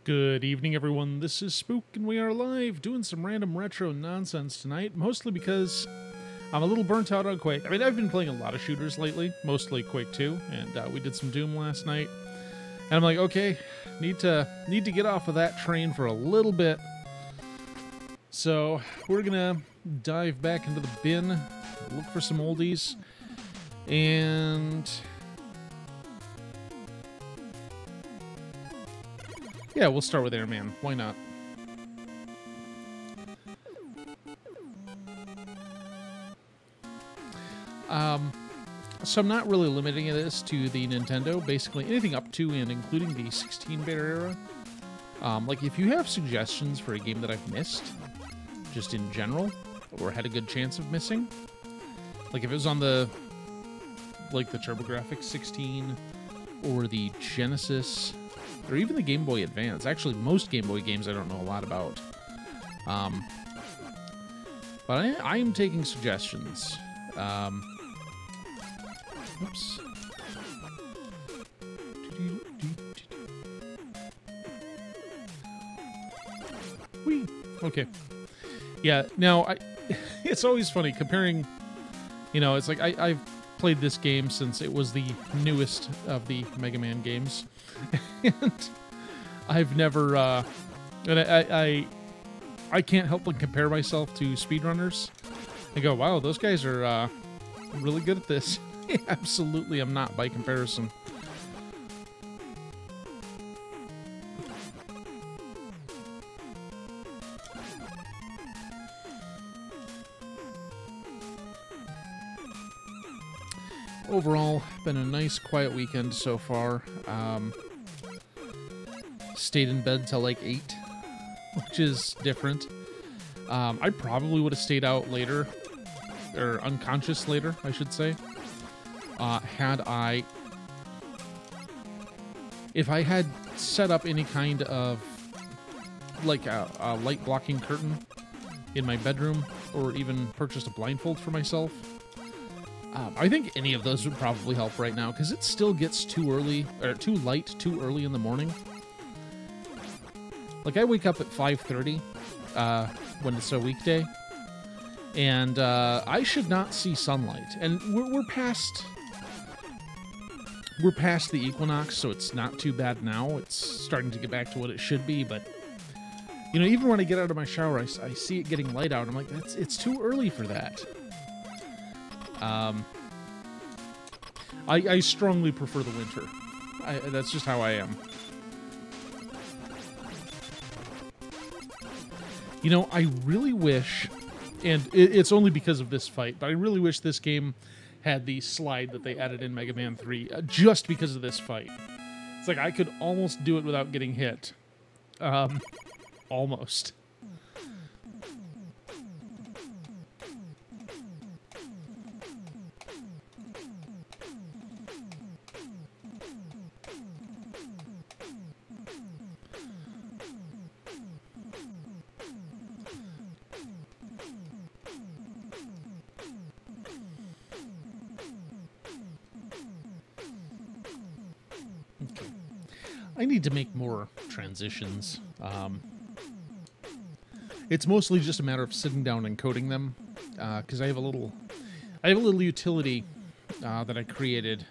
Good evening, everyone. This is Spook, and we are live doing some random retro nonsense tonight, mostly because I'm a little burnt out on Quake. I mean, I've been playing a lot of shooters lately, mostly Quake 2, and we did some Doom last night. And I'm like, okay, need to get off of that train for a little bit. So we're gonna dive back into the bin, look for some oldies, and yeah, we'll start with Airman. Why not? So I'm not really limiting this to the Nintendo. Basically, anything up to and including the 16-bit era. Like, if you have suggestions for a game that I've missed, just in general, or had a good chance of missing, like if it was on the, like, the TurboGrafx 16, or the Genesis, or even the Game Boy Advance. Actually, most Game Boy games I don't know a lot about. But I am taking suggestions. Oops. Whee! Okay. Yeah, now, it's always funny comparing, you know, it's like I've played this game since it was the newest of the Mega Man games. And I've never, and I can't help but compare myself to speedrunners. I go, wow, those guys are really good at this. Absolutely, I'm not by comparison. Overall, been a nice, quiet weekend so far. Stayed in bed till like 8, which is different. I probably would have stayed out later, or unconscious later, I should say. If I had set up any kind of, like, a light blocking curtain in my bedroom, or even purchased a blindfold for myself, I think any of those would probably help right now, because it still gets too early, or too light, too early in the morning. Like, I wake up at 5:30 when it's a weekday, and I should not see sunlight. And we're past the equinox, so it's not too bad now. It's starting to get back to what it should be, but you know, even when I get out of my shower, I see it getting light out. I'm like, it's too early for that. I strongly prefer the winter. That's just how I am. You know, I really wish, and it's only because of this fight, but I really wish this game had the slide that they added in Mega Man 3, just because of this fight. It's like I could almost do it without getting hit. Almost. I need to make more transitions. It's mostly just a matter of sitting down and coding them, because I have a little utility that I created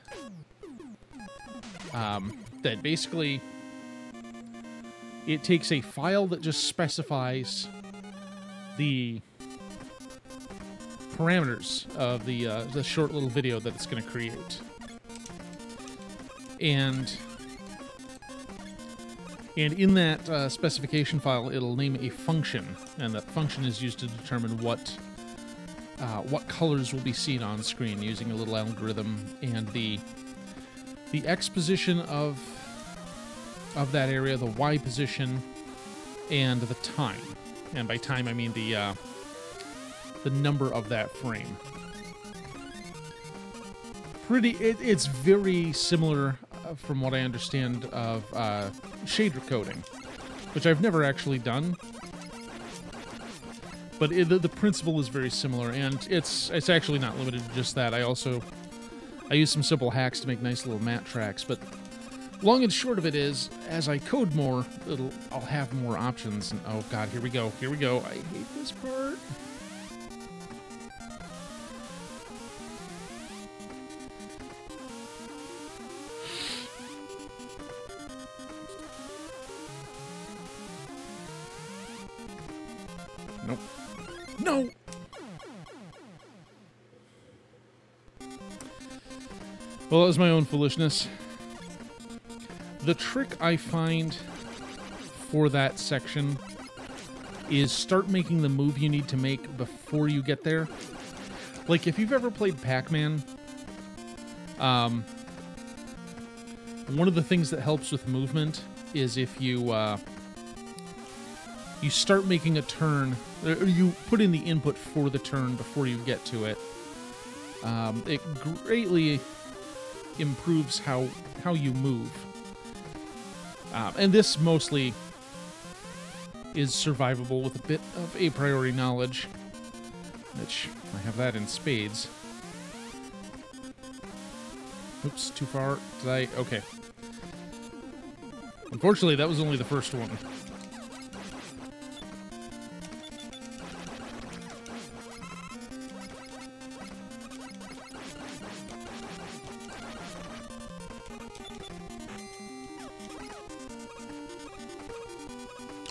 that basically it takes a file that just specifies the parameters of the short little video that it's going to create, and in that specification file, it'll name a function, and that function is used to determine what colors will be seen on screen using a little algorithm, and the X position of that area, the Y position, and the time. And by time, I mean the number of that frame. It's very similar, from what I understand, of shader coding, which I've never actually done, but the principle is very similar, and it's actually not limited to just that. I use some simple hacks to make nice little matte tracks, but Long and short of it is, as I code more, I'll have more options. And oh god, here we go. Here we go. I hate this part. Nope. No! Well, that was my own foolishness. The trick I find for that section is start making the move you need to make before you get there. Like, if you've ever played Pac-Man, one of the things that helps with movement is if you you start making a turn, or you put in the input for the turn before you get to it. It greatly improves how you move. And this mostly is survivable with a bit of a priori knowledge, which I have that in spades. Oops, too far. Did I? Okay. Unfortunately, that was only the first one.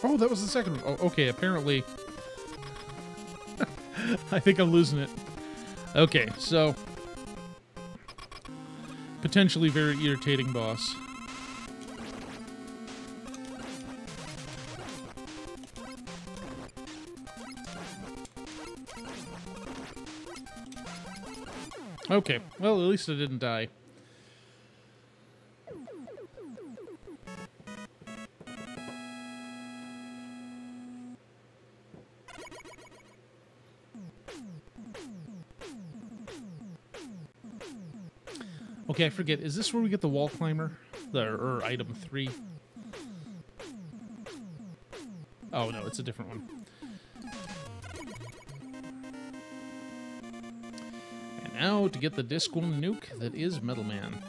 Oh, that was the second one. Oh, okay, apparently. I think I'm losing it. Okay, so. Potentially very irritating boss. Okay, well, at least I didn't die. Okay, I forget. Is this where we get the wall climber? Or item 3? Oh, no, it's a different one. And now to get the Disc 1 nuke that is Metal Man.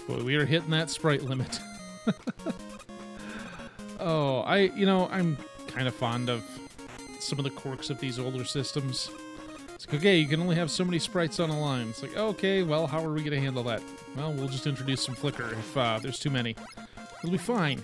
Boy, we are hitting that sprite limit. Oh, I'm kind of fond of some of the quirks of these older systems. It's like, okay, you can only have so many sprites on a line. It's like, okay, well, how are we going to handle that? Well, we'll just introduce some flicker if there's too many. It'll be fine.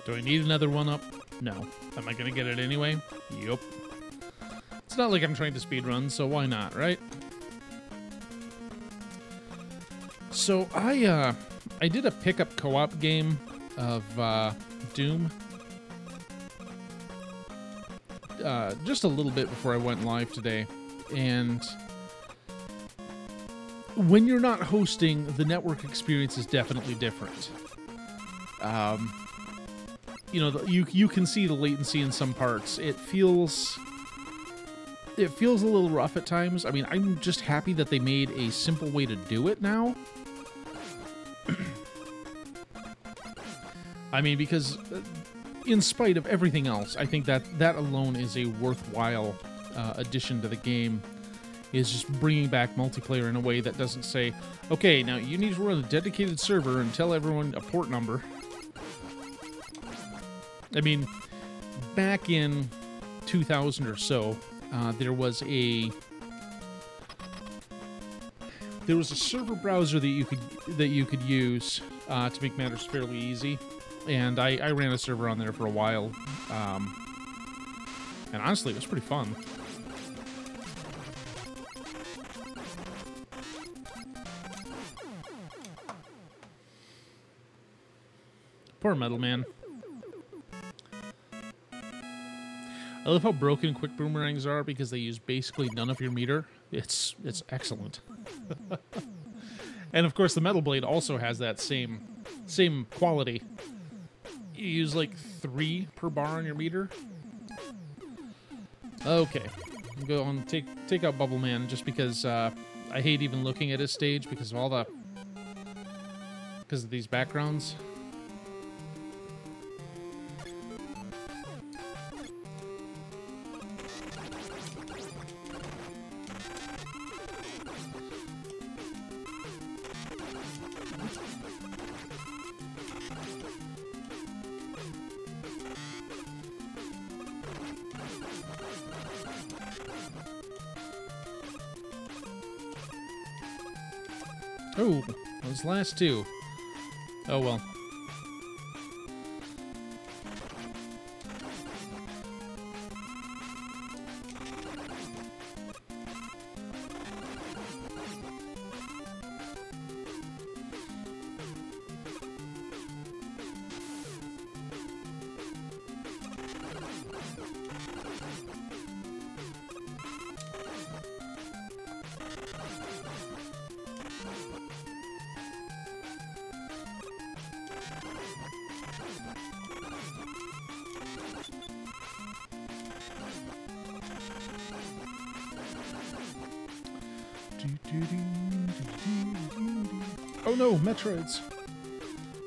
Do I need another one-up? No. Am I gonna get it anyway? Yup. It's not like I'm trying to speedrun, so why not, right? So I did a pickup co-op game of Doom. Just a little bit before I went live today. And when you're not hosting, the network experience is definitely different. You can see the latency in some parts. It feels a little rough at times. I mean, I'm just happy that they made a simple way to do it now. I mean, because in spite of everything else, I think that alone is a worthwhile addition to the game. Is just bringing back multiplayer in a way that doesn't say, okay, now you need to run a dedicated server and tell everyone a port number. I mean, back in 2000 or so, there was a server browser that you could use to make matters fairly easy, and I ran a server on there for a while, and honestly, it was pretty fun. Poor Metal Man. I love how broken quick boomerangs are because they use basically none of your meter. It's excellent. And of course the Metal Blade also has that same quality. You use like 3 per bar on your meter. Okay. Go on, take out Bubble Man just because I hate even looking at his stage because of these backgrounds. Oh, those last 2. Oh well. Oh no, Metroids!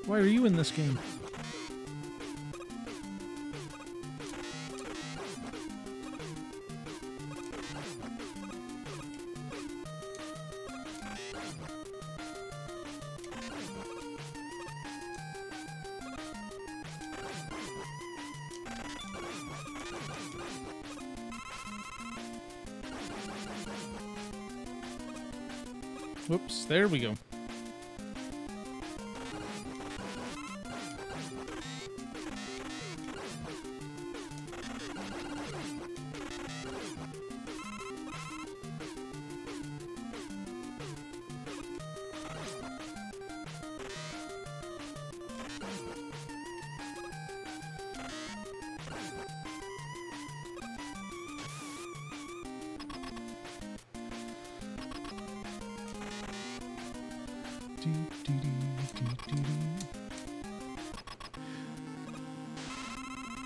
Why are you in this game? Whoops, there we go.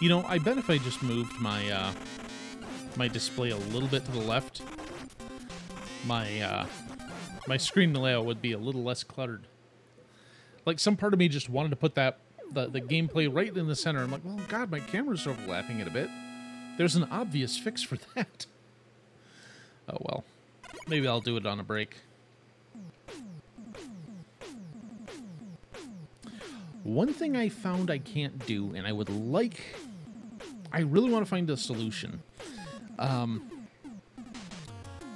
You know, I bet if I just moved my my display a little bit to the left, my my screen layout would be a little less cluttered. Like, some part of me just wanted to put the gameplay right in the center. I'm like, well, God, my camera's overlapping it a bit. There's an obvious fix for that. Oh, well. Maybe I'll do it on a break. One thing I found I can't do, and I would like... I really want to find a solution.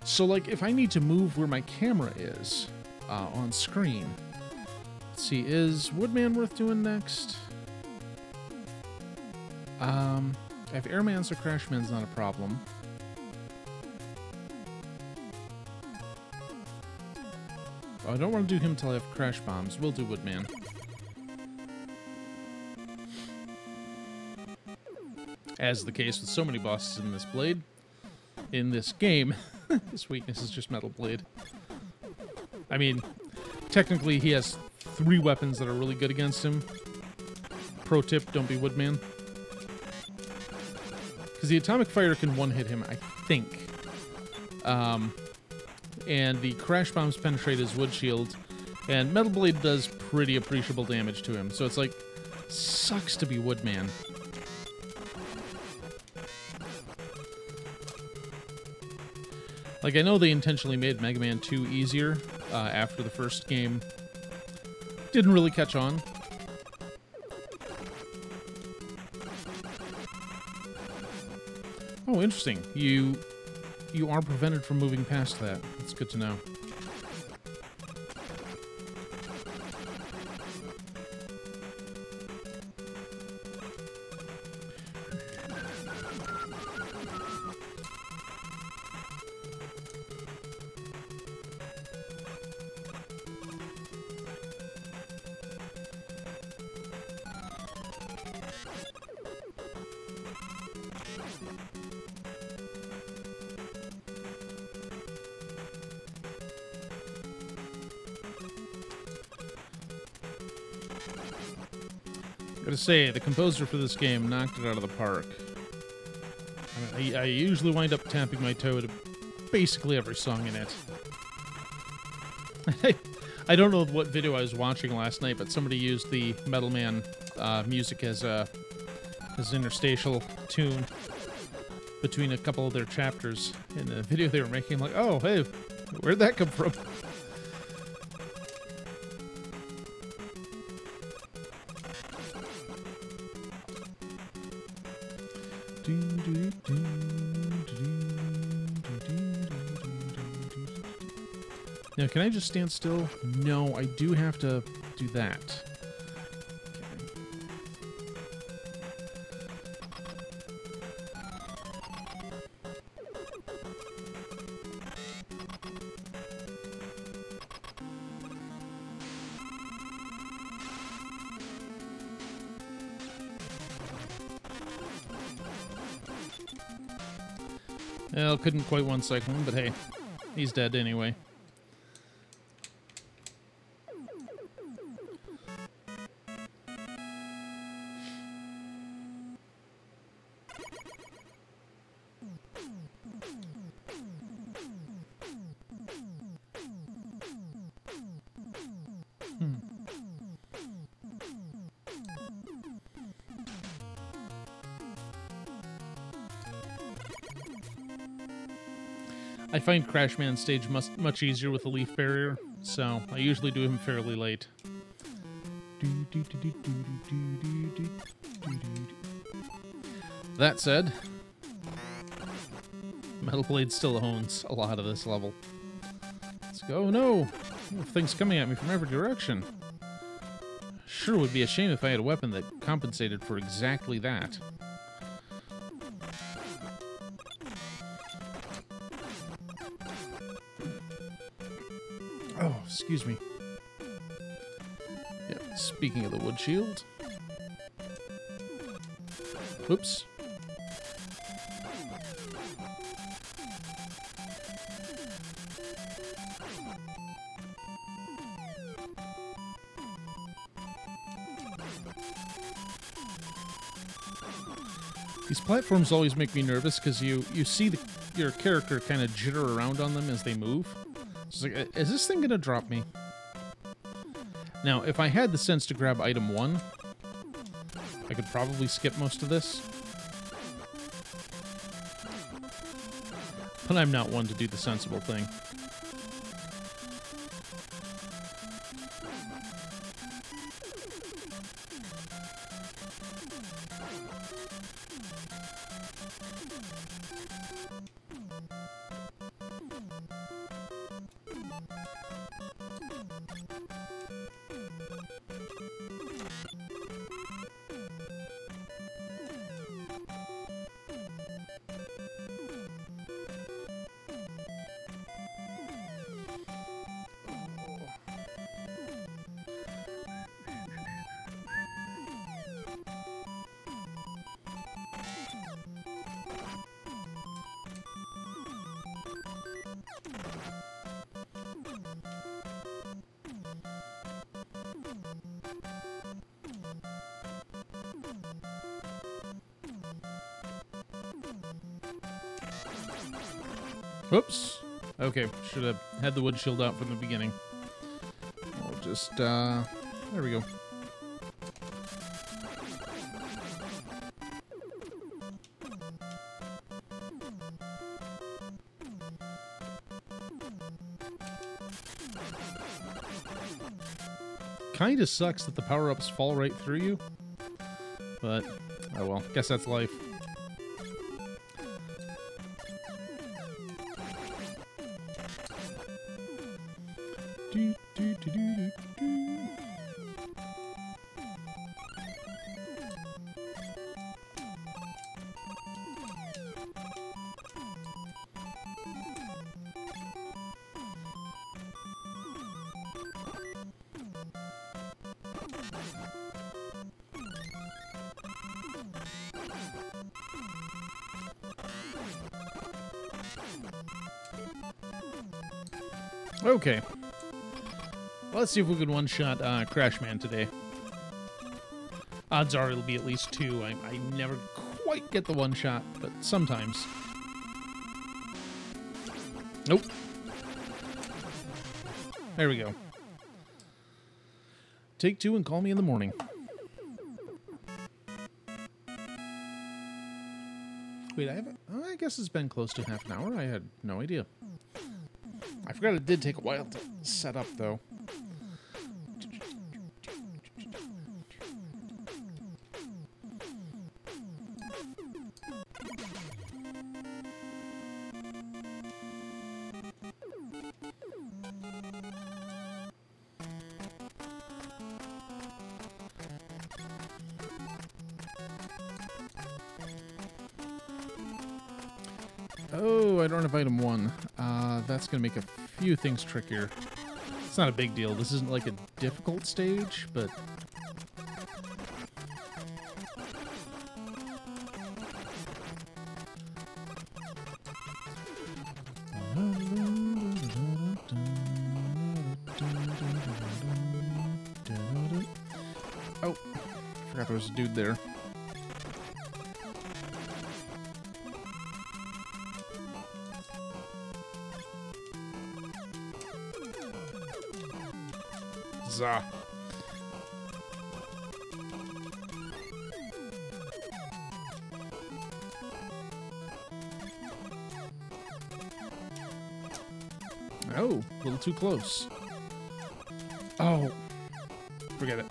So, like, if I need to move where my camera is on screen... Let's see, is Woodman worth doing next? I have Airman, so Crashman's not a problem. I don't want to do him until I have Crash Bombs. We'll do Woodman. As the case with so many bosses in this blade, in this game, his weakness is just Metal Blade. I mean, technically he has 3 weapons that are really good against him. Pro tip, don't be Woodman. Because the Atomic Fire can one-hit him, I think. And the Crash Bombs penetrate his Wood Shield, and Metal Blade does pretty appreciable damage to him. So it's like, sucks to be Woodman. Like, I know they intentionally made Mega Man 2 easier after the first game. Didn't really catch on. Oh, interesting. You are prevented from moving past that. That's good to know. Gotta say, the composer for this game knocked it out of the park. I mean, I usually wind up tapping my toe to basically every song in it. I don't know what video I was watching last night, but somebody used the Metal Man music as an interstitial tune between a couple of their chapters in the video they were making. I'm like, oh, hey, where'd that come from? Now, can I just stand still? No, I do have to do that. Well, couldn't quite one-cycle him, but hey, he's dead anyway. I find Crashman stage much easier with the leaf barrier, so I usually do him fairly late. That said, Metal Blade still owns a lot of this level. Let's go. Oh no! Things coming at me from every direction. Sure would be a shame if I had a weapon that compensated for exactly that. Oh, excuse me. Yeah, speaking of the wood shield. Whoops. These platforms always make me nervous because you see your character kind of jitter around on them as they move. It's like, is this thing going to drop me? Now, if I had the sense to grab item 1, I could probably skip most of this. But I'm not one to do the sensible thing. Whoops. Okay, should have had the wood shield out from the beginning. We'll just, there we go. Kinda sucks that the power-ups fall right through you. But, oh well, guess that's life. Okay. Let's see if we can one-shot Crashman today. Odds are it'll be at least 2. I never quite get the one shot, but sometimes. Nope. There we go. Take 2 and call me in the morning. Wait, I guess it's been close to half an hour. I had no idea. I forgot it did take a while to set up, though. Oh, I don't have item 1. That's going to make a few things trickier. It's not a big deal. This isn't like a difficult stage, but... Oh, forgot there was a dude there. Zah. Oh, a little too close. Oh, forget it.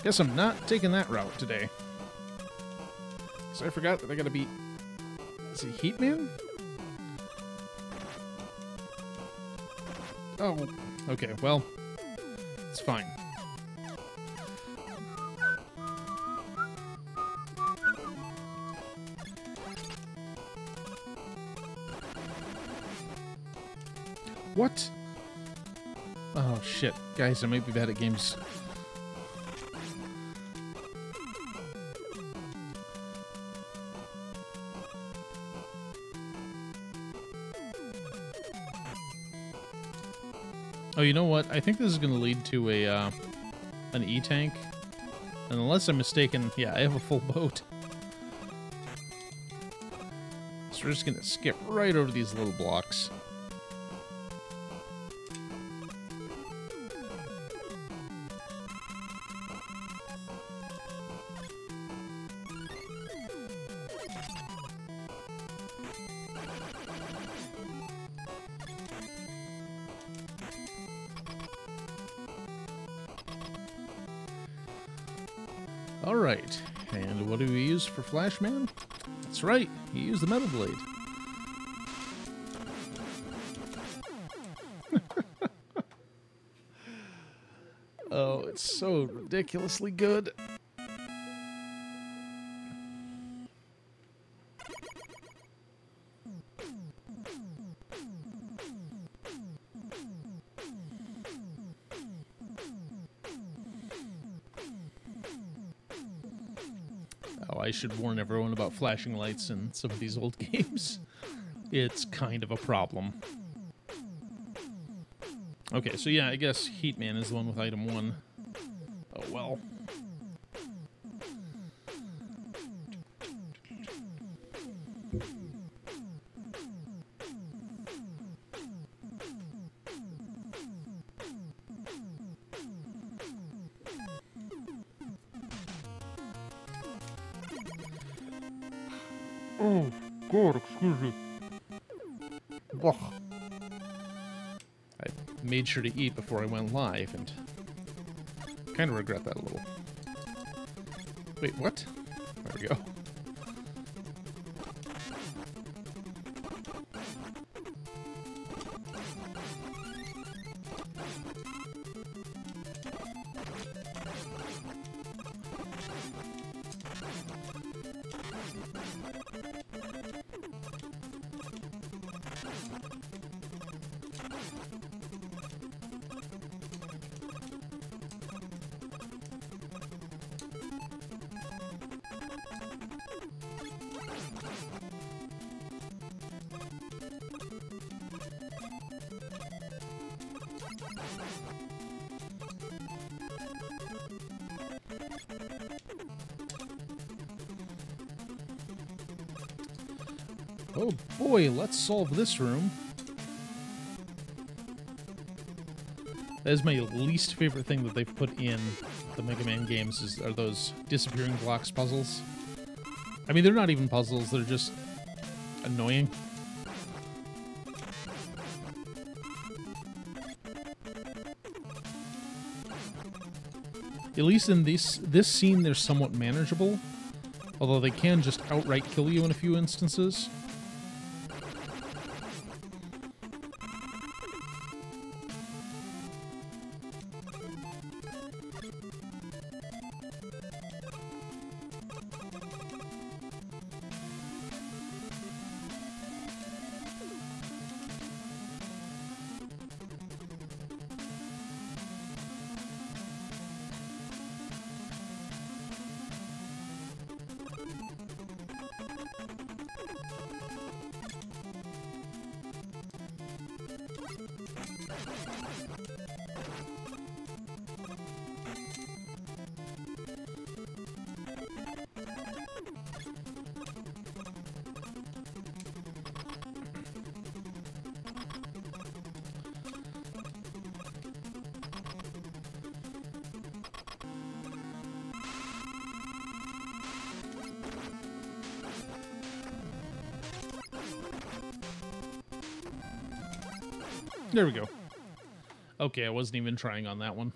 Guess I'm not taking that route today. So I forgot that I gotta beat... Is it Heatman? Oh, okay, well... It's fine. What? Oh, shit. Guys, I might be bad at games. Oh, you know what? I think this is going to lead to a an E-tank. And unless I'm mistaken, yeah, I have a full boat. So we're just going to skip right over these little blocks. All right, and what do we use for Flashman? That's right, you use the Metal Blade. Oh, it's so ridiculously good. Oh, I should warn everyone about flashing lights in some of these old games. It's kind of a problem. Okay, so yeah, I guess Heatman is the one with item 1. Oh, well. Oh, God, excuse me. Ugh. I made sure to eat before I went live, and kind of regret that a little. Wait, what? There we go. Oh boy, let's solve this room. That is my least favorite thing that they've put in the Mega Man games are those disappearing blocks puzzles. I mean, they're not even puzzles, they're just annoying. At least in this scene, they're somewhat manageable, although they can just outright kill you in a few instances. There we go. Okay, I wasn't even trying on that one.